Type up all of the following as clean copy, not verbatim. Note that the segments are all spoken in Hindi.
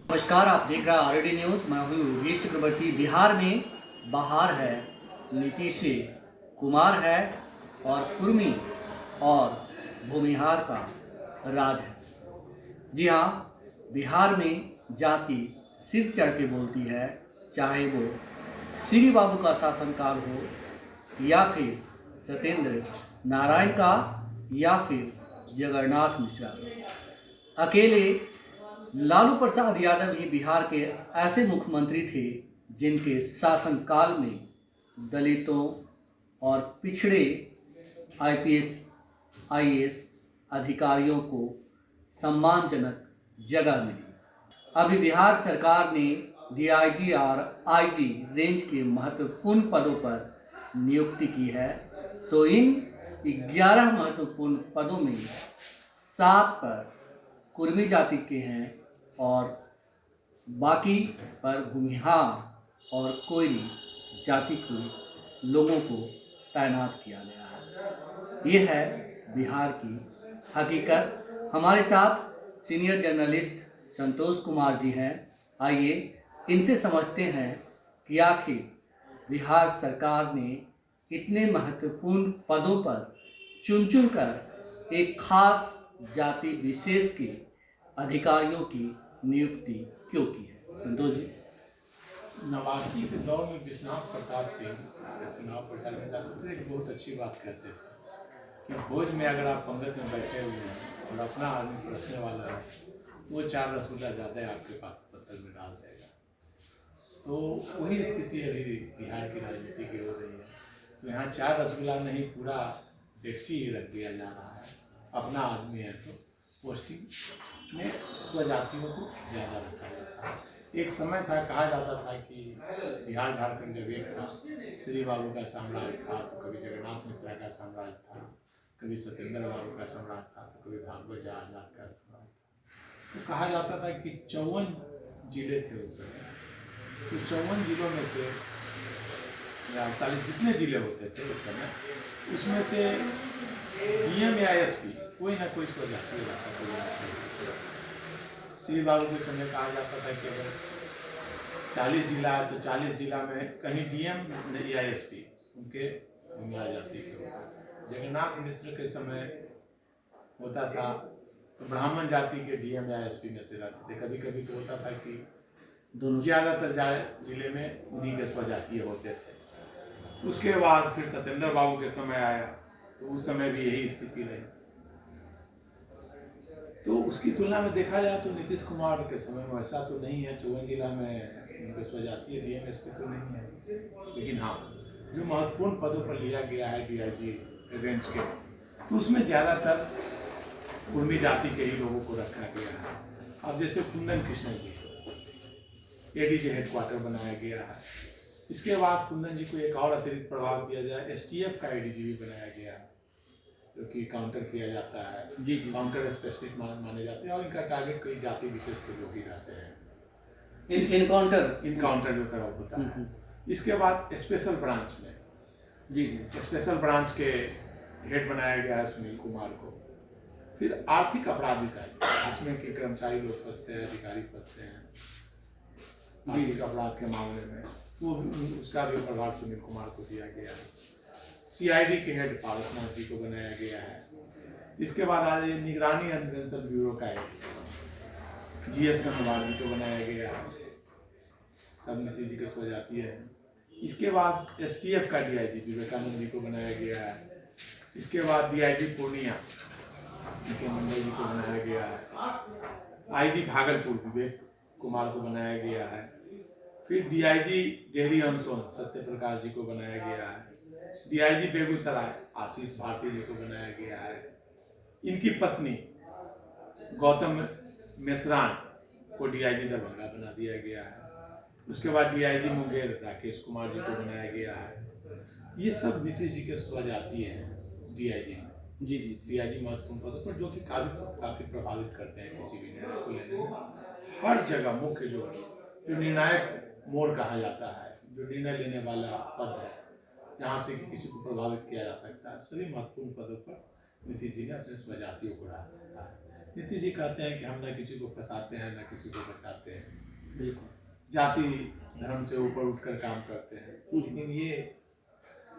नमस्कार, आप देख रहे हैं आरडी न्यूज़। मैं हूँ योगेश चक्रवर्ती। बिहार में बहार है, नीतीश कुमार है और कुर्मी और भूमिहार का राज है। जी हाँ, बिहार में जाति सिर चढ़ के बोलती है, चाहे वो श्री बाबू का शासनकाल हो या फिर सत्येंद्र नारायण का या फिर जगन्नाथ मिश्रा। अकेले लालू प्रसाद यादव ही बिहार के ऐसे मुख्यमंत्री थे जिनके शासनकाल में दलितों और पिछड़े आईपीएस आईएएस अधिकारियों को सम्मानजनक जगह मिली। अभी बिहार सरकार ने डीआईजी और आईजी रेंज के महत्वपूर्ण पदों पर नियुक्ति की है, तो इन 11 महत्वपूर्ण पदों में 7 पर कुर्मी जाति के हैं और बाकी पर भूमिहार और कोयली जाति के लोगों को तैनात किया गया है। ये है बिहार की हकीकत। हमारे साथ सीनियर जर्नलिस्ट संतोष कुमार जी हैं। आइए इनसे समझते हैं कि आखिर बिहार सरकार ने इतने महत्वपूर्ण पदों पर चुन कर एक खास जाति विशेष के अधिकारियों की नियुक्ति क्यों की है। संतोष जी। 89 के दौर में विश्वनाथ प्रताप सिंह चुनाव प्रचार में जाते थे, एक बहुत अच्छी बात कहते थे कि भोज में अगर आप पंगत में बैठे हुए हैं और अपना आदमी परोसने वाला है, वो 4 रसगुल्ला ज़्यादा आपके पास पत्तल में डाल देगा। तो वही स्थिति अभी बिहार की राजनीति की हो रही है। तो यहाँ 4 रसगुल्ला नहीं, पूरा डेक्ची ही रख दिया जा रहा है। अपना आदमी है तो पोस्टिंग में स्वजातियों को ज़्यादा रखा जाता है। एक समय था, कहा जाता था कि बिहार झारखंड जब एक था, श्री बाबू का साम्राज्य था तो कभी जगन्नाथ मिश्रा का साम्राज्य था, कभी सत्येंद्र बाबू का साम्राज्य था तो कभी भागवत आजाद का साम्राज्य था। तो कहा जाता था कि 54 जिले थे उस समय। तो 54 जिलों में से 48 जितने जिले होते थे उस समय, उसमें से डीएम या एसपी कोई ना कोई स्वजातीय रहता। श्री बाबू के समय कहा जाता था कि अगर 40 जिला है तो 40 जिला में कहीं डीएम या एसपी उनके भूमिहार जाति के होते। जगन्नाथ मिश्र के समय होता था तो ब्राह्मण जाति के डीएम या एसपी में से रहते थे। कभी कभी तो होता था कि ज़्यादातर जिले में उन्हीं के स्वजातीय होते थे। उसके बाद फिर सत्येंद्र बाबू के समय आया तो उस समय भी यही स्थिति रही। तो उसकी तुलना में देखा जाए तो नीतीश कुमार के समय में ऐसा तो नहीं है। 54 जिला में उनके स्वजातीय डीएम एसपी तो नहीं है, लेकिन हाँ, जो महत्वपूर्ण पदों पर लिया गया है डीआईजी रेंज के, तो उसमें ज़्यादातर कुर्मी जाति के ही लोगों को रखा गया है। अब जैसे कुंदन कृष्णन जी एडीजी हेडक्वार्टर बनाया गया है। इसके बाद कुंदन जी को एक और अतिरिक्त प्रभाव दिया जाए, एसटीएफ का एडीजी भी बनाया गया है, जो कि काउंटर किया जाता है। जी, काउंटर स्पेशलिस्ट माने जाते हैं और इनका टारगेट कोई जाति विशेष के लोग ही रहते हैं। इनकाउंटर जो करा होता है। इसके बाद स्पेशल ब्रांच में स्पेशल ब्रांच के हेड बनाया गया है सुनील कुमार को। फिर आर्थिक अपराध इकाई, जिसमें कि कर्मचारी लोग फंसते हैं, अधिकारी फंसते हैं आर्थिक अपराध के मामले में, वो उसका भी प्रभार सुनील कुमार को दिया गया है। सीआईडी के हेड पारसनाथ जी को बनाया गया है। इसके बाद आज निगरानी अन्वेषण ब्यूरो का हेड जीएस गंगवार जी को बनाया गया है। सब नीतीश जी के स्वजातीय है। इसके बाद एसटीएफ का डीआईजी विवेकानंद जी को बनाया गया है। इसके बाद डीआईजी पूर्णिया मंडल जी को बनाया गया है। आईजी भागलपुर विवेक कुमार को बनाया गया है। फिर डीआईजी डेहरी अनसोन सत्य प्रकाश जी को बनाया गया है। डीआईजी बेगूसराय आशीष भारती जी को बनाया गया है। इनकी पत्नी गौतम मेश्रान को डीआईजी दरभंगा बना दिया गया है। उसके बाद डीआईजी मुंगेर राकेश कुमार जी को बनाया गया है। ये सब नीतीश जी के स्वजातीय हैं डीआईजी में। डीआईजी महत्वपूर्ण पद पर, जो कि काफ़ी प्रभावित करते हैं किसी भी निर्णय को लेने में। हर जगह मुख्य जो निर्णायक मोड़ कहा जाता है, जो निर्णय लेने वाला पद है, जहाँ से कि किसी को प्रभावित किया जा सकता है, सभी महत्वपूर्ण पदों पर नीतीश जी ने अपने स्वजातियों को रखा है। नीतीश जी कहते हैं कि हम न किसी को फंसाते हैं न किसी को बचाते हैं, बिल्कुल। जाति धर्म से ऊपर उठकर काम करते हैं। लेकिन ये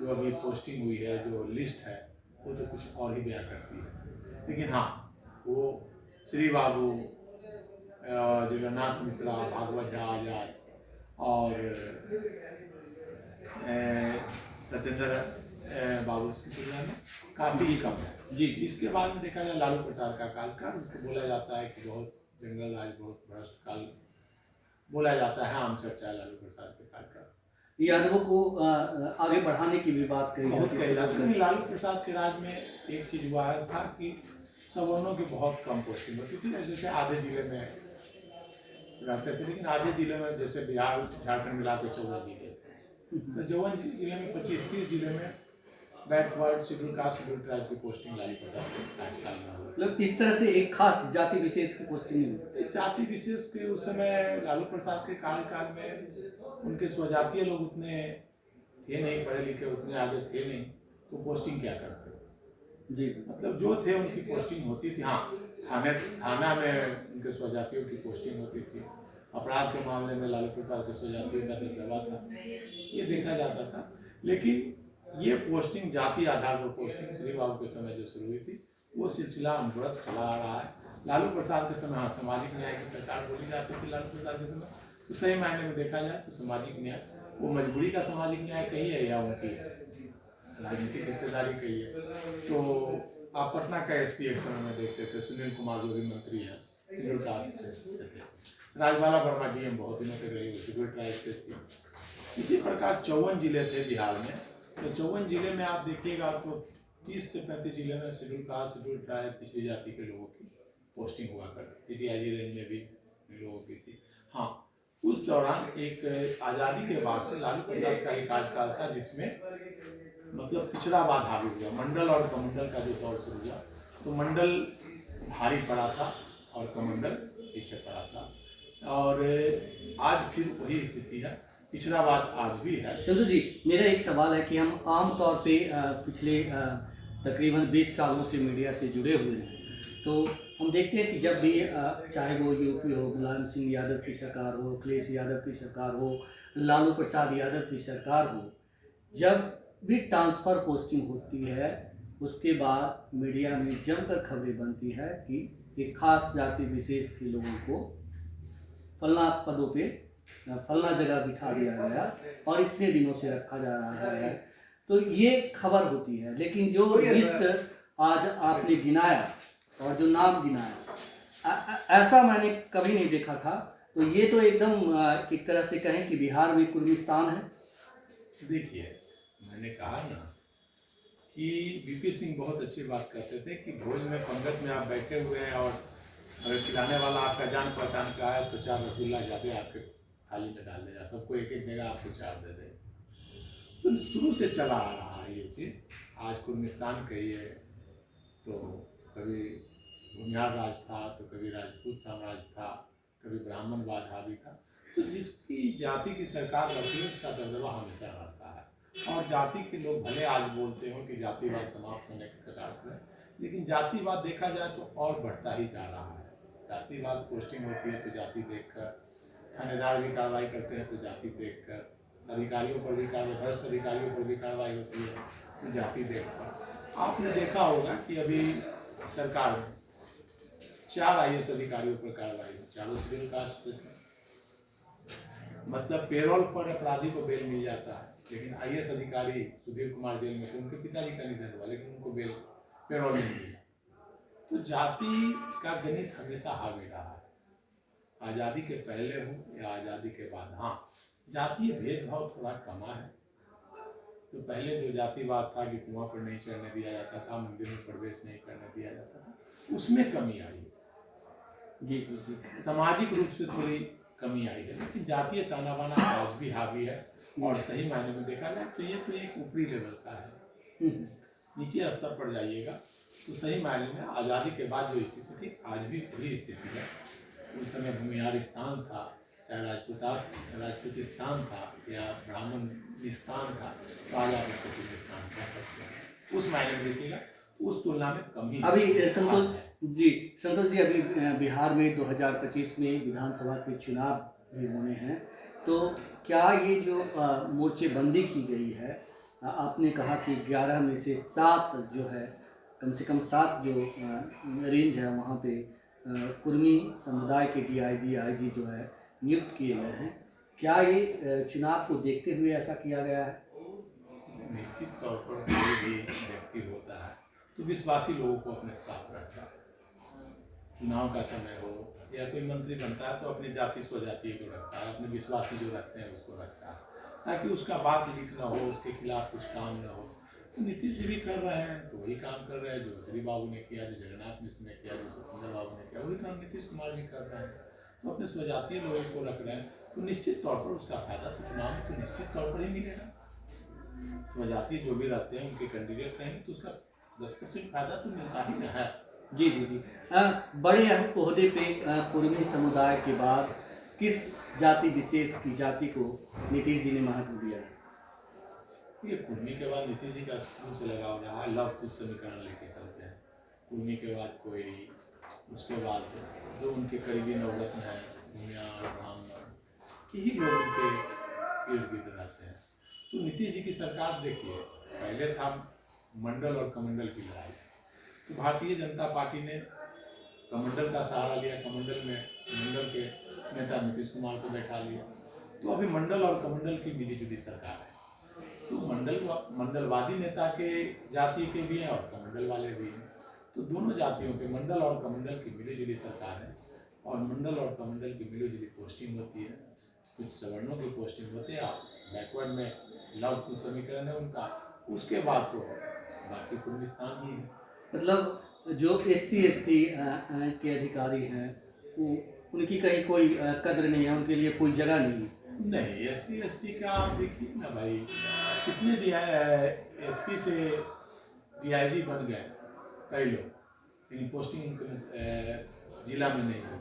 जो अभी पोस्टिंग हुई है, जो लिस्ट है, वो तो कुछ और ही बयां करती है। लेकिन हाँ, वो श्री बाबू, जगन्नाथ मिश्रा, भागवत झा आजाद और सत्येंद्र बाबू की तुलना में काफ़ी ही कम है जी। इसके बाद में देखा जाए लालू प्रसाद का कार्यकाल, उनको बोला जाता है कि बहुत जंगल राज, बहुत भ्रष्ट काल बोला जाता है। आम चर्चा है लालू प्रसाद के कार्यकाल। यादवों को आगे बढ़ाने की भी बात कही बहुत कही जाती जाती है। लालू प्रसाद के राज में एक चीज हुआ था कि सवर्णों की बहुत कम पोस्टिंग होती थी। जैसे आधे जिले में रहते थे, लेकिन आधे जिले में जैसे बिहार झारखंड मिला के 14 जिले थे, तो 54 जिले में 25-30 जिले में backward, schedule caste, schedule tribe की पोस्टिंग लालू प्रसाद के कार्यकाल में हुई। मतलब इस तरह से एक खास जाति विशेष की पोस्टिंग नहीं होती। जाति विशेष के उस समय लालू प्रसाद के कार्यकाल में उनके स्वजातीय लोग उतने थे नहीं, पढ़े लिखे उतने आगे थे नहीं, तो पोस्टिंग क्या करते जी। मतलब जो थे उनकी पोस्टिंग होती थी। हाँ, थाना में उनके स्वजातियों की पोस्टिंग होती थी। अपराध के मामले में लालू प्रसाद के स्वजातियों का दबदबा था, ये देखा जाता था। लेकिन ये पोस्टिंग जाति आधार पर पोस्टिंग श्री बाबू के समय जो शुरू हुई थी, वो सिलसिला अनवरत चला आ रहा है। लालू प्रसाद के समय हाँ, सामाजिक न्याय की सरकार बोली जाती थी लालू प्रसाद के समय, तो सही मायने में देखा जाए तो सामाजिक न्याय वो मजबूरी का सामाजिक न्याय कही है या उनकी राजनीतिक हिस्सेदारी कही है। तो आप पटना का एसपी एक समय में देखते थे, सुनील कुमार जो भी मंत्री हैं, शेड्यूल कास्ट से थे। राजबाला वर्मा डीएम बहुत दिनों तक रही, शेड्यूल ट्राइब से थी। इसी प्रकार 54 जिले थे बिहार में, तो 54 जिले में आप देखिएगा तो 30 से 35 जिले में शेड्यूल कास्ट, शेड्यूल ट्राइब, पिछड़ी जाति के लोगों की पोस्टिंग हुआ करती थी। DIG रेंज में भी लोगों की थी। हाँ, उस दौरान एक आज़ादी के बाद से लालू प्रसाद का एक कार्यकाल था जिसमें मतलब पिछड़ावाद हावी हुआ। मंडल और कमंडल का जो दौर शुरू हुआ, तो मंडल भारी पड़ा था और कमंडल पीछे पड़ा था। और आज फिर वही स्थिति है, पिछड़ावाद आज भी है। चंदू जी, मेरा एक सवाल है कि हम आम तौर पे पिछले तकरीबन 20 सालों से मीडिया से जुड़े हुए हैं, तो हम देखते हैं कि जब भी चाहे वो यूपी हो, मुलायम सिंह यादव की सरकार हो, अखिलेश यादव की सरकार हो, लालू प्रसाद यादव की सरकार हो, जब भी ट्रांसफ़र पोस्टिंग होती है उसके बाद मीडिया में जमकर खबरें बनती है कि एक खास जाति विशेष के लोगों को फलना पदों पे फलना जगह बिठा दिया गया और इतने दिनों से रखा जा रहा है, तो ये खबर होती है। लेकिन जो लिस्ट आज आपने गिनाया और जो नाम गिनाया, ऐसा मैंने कभी नहीं देखा था। तो ये तो एकदम एक तरह से कहें कि बिहार में कुर्मिस्तान है। देखिए, मैंने कहा ना कि VP सिंह बहुत अच्छी बात कहते थे कि भोज में पंगत में आप बैठे हुए हैं और अगर खिलाने वाला आपका जान पहचान का है तो 4 रसगुल्ला ज़्यादा आपके थाली में डाल देगा, सबको एक एक देगा, आपको 4 दे दे। तो शुरू से चला आ रहा है ये चीज़। आज कुर्मिस्तान कहिए तो कभी भूमिहार राज था, तो कभी राजपूत साम्राज्य था, कभी ब्राह्मणवाद हावी था। तो जिसकी जाति की सरकार रहती है उसका दबदबा हमेशा रहता है। और जाति के लोग भले आज बोलते हो कि जातिवाद समाप्त होने के कगार पर है, लेकिन जातिवाद देखा जाए तो और बढ़ता ही जा रहा है। जातिवाद पोस्टिंग होती है तो जाति देखकर, थानेदार भी कार्रवाई करते हैं तो जाति देखकर, अधिकारियों पर भी कार्रवाई, भ्रष्ट अधिकारियों पर भी कार्रवाई होती है तो जाति देखकर। आपने देखा होगा कि अभी सरकार में 4 IAS अधिकारियों पर कार्रवाई हुई, चारों शेड्यूल कास्ट से। मतलब पेरोल पर अपराधी को बेल मिल जाता है, लेकिन IAS अधिकारी सुधीर कुमार जेल में थे, उनके पिताजी का निधन हुआ लेकिन उनको बेल पेरोल नहीं मिला। तो जाति का गणित हमेशा हावी रहा है, आज़ादी के पहले हो या आज़ादी के बाद। हाँ, जातीय भेदभाव थोड़ा कमा है। तो पहले जो जातिवाद था कि कुआं पर नहीं चढ़ने दिया जाता था, मंदिर में प्रवेश नहीं करने दिया जाता था, उसमें कमी आई है। जी जी जी, सामाजिक रूप से थोड़ी कमी आई है, लेकिन जातीय ताना बाना आज भी हावी है। और सही मायने में देखा जाए तो ये तो एक ऊपरी लेवल का है। नीचे स्तर पर जाइएगा तो सही मायने में आज़ादी के बाद जो स्थिति थी आज भी वही स्थिति है। उस समय भूमिहार स्थान था, चाहे राजपूतिस्तान था या ब्राह्मण स्थान था, तो आज आप उसको स्थान कह सकते हैं। उस मायने में देखिएगा उस तुलना में कमी अभी संतोष जी, संतोष जी, अभी बिहार में 2025 में विधानसभा के चुनाव भी होने हैं, तो क्या ये जो मोर्चेबंदी की गई है, आपने कहा कि 11 में से 7 जो है, कम से कम 7 जो रेंज है वहाँ पे कुर्मी समुदाय के डीआईजी, आईजी जो है नियुक्त किए गए हैं। क्या ये चुनाव को देखते हुए ऐसा किया गया है? निश्चित तौर पर कोई भी व्यक्ति होता है तो विश्वासी लोगों को अपने साथ रखता है। चुनाव का समय हो या कोई मंत्री बनता है तो अपनी जाति स्वजाति को रखता है, अपने विश्वासी जो रखते हैं उसको रखता है, ताकि उसका बात लीक ना हो, उसके खिलाफ कुछ काम ना हो। तो नीतीश जी भी कर रहे हैं तो वही काम कर रहे हैं जो श्री बाबू ने किया, जो जगन्नाथ मिश्र ने किया, जो सत्येंद्र बाबू ने किया, वही काम नीतीश कुमार भी कर रहे हैं। तो अपने स्वजातीय लोगों को रख रहे हैं तो निश्चित तौर पर उसका फायदा तो चुनाव में तो निश्चित तौर पर ही मिलेगा। स्वजातीय जो भी रहते हैं उनके कैंडिडेट रहेंगे तो उसका 10% फायदा तो मिलता ही ना है। जी जी जी। बड़े ओहदे पे कुर्मी समुदाय के बाद किस जाति विशेष की जाति को नीतीश जी ने महत्व दिया है? ये कुर्मी के बाद नीतीश जी का शुरू से लगाव रहा है, लव कुछ समीकरण लेके चलते हैं। कुर्मी के बाद कोई, उसके बाद जो उनके करीबी नवरत्न हैं, भूमियार, ब्राह्मण, यही लोग उनके इर्द गिर्द रहते हैं। तो नीतीश जी की सरकार देखिए, पहले था मंडल और कमंडल की लड़ाई। तो भारतीय जनता पार्टी ने कमंडल का सहारा लिया, कमंडल में मंडल के नेता नीतीश कुमार को बैठा लिया। तो अभी मंडल और कमंडल की मिली जुली सरकार है। तो मंडलवादी नेता के जाति के भी हैं और कमंडल वाले भी हैं। तो दोनों जातियों के, मंडल और कमंडल की मिली जुली सरकार है और मंडल और कमंडल की मिली जुली पोस्टिंग होती है। कुछ सवर्णों की पोस्टिंग होती है, आप बैकवर्ड में लव कुछ समीकरण है उनका, उसके बाद तो बाकी कुर्मिस्तान ही है। मतलब जो SC ST के अधिकारी हैं उनकी कहीं कोई कद्र नहीं है, उनके लिए कोई जगह नहीं है। नहीं, SC ST का आप देखिए ना भाई, कितने SP से DIG बन गए कई लोग, लेकिन पोस्टिंग उनके जिला में नहीं हो,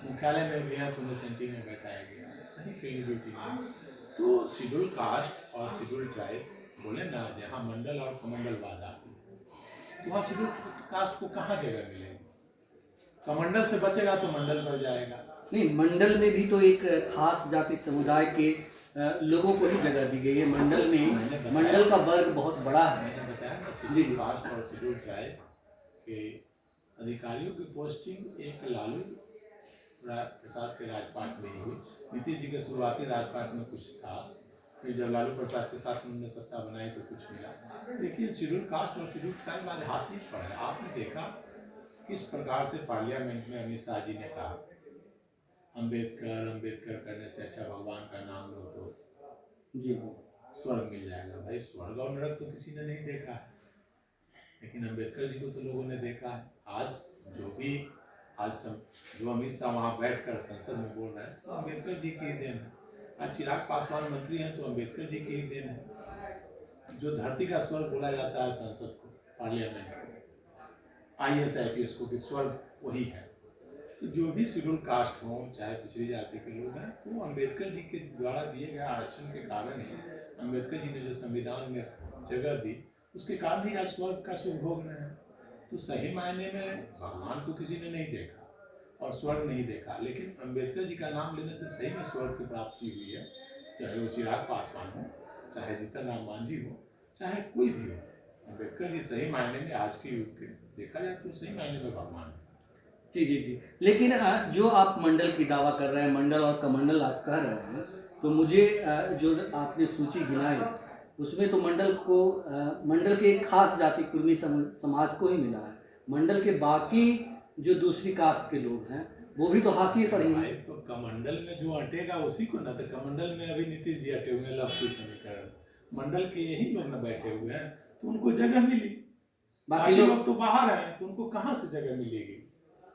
मुख्यालय में भी है तो उन्हें सेंटिंग में बैठाया गया, कहीं कहीं ड्यूटी में। तो शेड्यूल कास्ट और शेड्यूल ट्राइब बोले ना, जहाँ मंडल और कमंडलवाद आती है तो वहाँ शेड्यूल कास्ट को कहाँ जगह मिलेगी? कमंडल से बचेगा तो मंडल पर जाएगा। नहीं, मंडल में भी तो एक खास जाति समुदाय के लोगों को ही जगह दी गई है। मंडल में मंडल का वर्ग बहुत बड़ा है। मैंने बताया ना, शेड्यूल कास्ट और शेड्यूल ट्राइब के अधिकारियों की पोस्टिंग एक लालू प्रसाद के राजपाट में ही हुई। नीतीश जी के शुरुआती राजपाट में कुछ था, फिर जब लालू प्रसाद के साथ उन्होंने सत्ता बनाई तो कुछ मिला। लेकिन शेड्यूल कास्ट और शेड्यूल ट्राइब आज हासिल पर है। आपने देखा किस प्रकार से पार्लियामेंट में अमित शाह जी ने कहा अंबेडकर करने से अच्छा भगवान का नाम लो तो जी स्वर्ग मिल जाएगा। भाई, स्वर्ग और नरक तो किसी ने नहीं देखा है, लेकिन अंबेडकर जी को तो लोगों ने देखा है। आज जो अमित शाह वहाँ बैठकर संसद में बोल रहे हैं तो अम्बेडकर जी की ही देन है। आज चिराग पासवान मंत्री हैं तो अम्बेडकर जी की ही देन है। जो धरती का स्वर्ग बोला जाता है संसद को, पार्लियामेंट को, IAS IPS को, कि स्वर्ग वही है। तो जो भी शेड्यूल कास्ट हो, चाहे पिछड़ी जाति के लोग हैं, तो अम्बेडकर जी के द्वारा दिए गए आरक्षण के कारण ही, अम्बेडकर जी ने जो संविधान में जगह दी, उसके कारण ही आज स्वर्ग का सुख भोग रहे हैं। तो सही मायने में भगवान को किसी ने नहीं देखा और स्वर्ग नहीं देखा, लेकिन अम्बेडकर जी का नाम लेने से सही में स्वर्ग की प्राप्ति हुई है। चाहे वो चिराग पासवान हो, चाहे जीतन राम मांझी हो, चाहे कोई भी हो, अम्बेडकर जी सही मायने में आज के युग के देखा जाए तो सही मायने में भगवान है। जी जी जी। लेकिन जो आप मंडल की दावा कर रहे हैं, मंडल और कमंडल आप कह रहे हैं, तो मुझे जो आपने सूची गिनाई उसमें तो मंडल के एक खास जाति कुर्मी समाज को ही मिला है। मंडल के बाकी जो दूसरी कास्ट के लोग हैं वो भी तो हाशिए पर ही हैं। तो कमंडल में जो अटेगा उसी को ना, तो कमंडल में अभी नीतीश जी अटे हुए हैं, लव कुश समीकरण, मंडल के यही लोग न बैठे हुए हैं तो उनको जगह मिली। बाकी लोग तो बाहर हैं तो उनको कहाँ से जगह मिलेगी?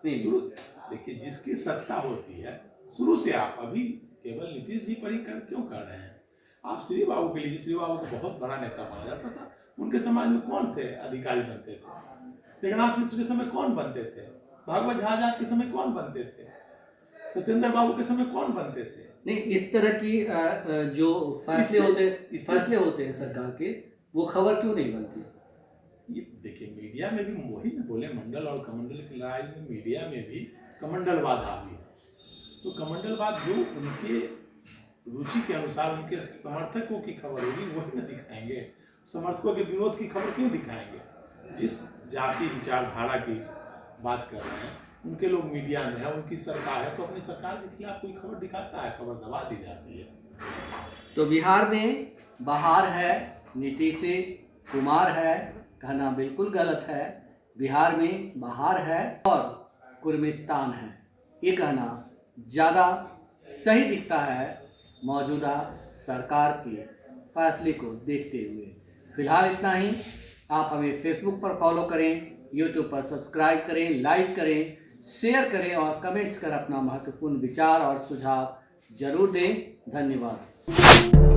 शुरू देखिए, जिसकी सत्ता होती है शुरू से, आप अभी केवल नीतीश जी पर ही क्यों कर रहे हैं? आप श्री बाबू के लिए, श्री बाबू को बहुत बड़ा नेता माना जाता था, उनके समाज में कौन थे अधिकारी बनते थे? जगन्नाथ मिश्र के समय कौन बनते थे? भागवत झाजा के समय कौन बनते थे? सत्येंद्र बाबू के समय कौन बनते थे? नहीं, इस तरह की जो फैसले होते हैं सरकार के, वो खबर क्यों नहीं बनती? ये देखिए, मीडिया में भी वही न बोले, मंडल और कमंडल की लड़ाई में मीडिया में भी कमंडलवाद हावी है। तो कमंडलवाद जो उनके रुचि के अनुसार उनके समर्थकों की खबर होगी वही न दिखाएंगे। समर्थकों के विरोध की खबर क्यों दिखाएंगे? जिस जाति विचारधारा की बात कर रहे हैं उनके लोग मीडिया में है, उनकी सरकार है, तो अपनी सरकार के खिलाफ कोई खबर दिखाता है, खबर दबा दी जाती है। तो बिहार में बहार है, नीतीश कुमार है, कहना बिल्कुल गलत है। बिहार में बहार है और कुर्मिस्तान है, ये कहना ज़्यादा सही दिखता है मौजूदा सरकार के फैसले को देखते हुए। फिलहाल इतना ही। आप हमें फेसबुक पर फॉलो करें, यूट्यूब पर सब्सक्राइब करें, लाइक करें, शेयर करें और कमेंट्स कर अपना महत्वपूर्ण विचार और सुझाव जरूर दें। धन्यवाद।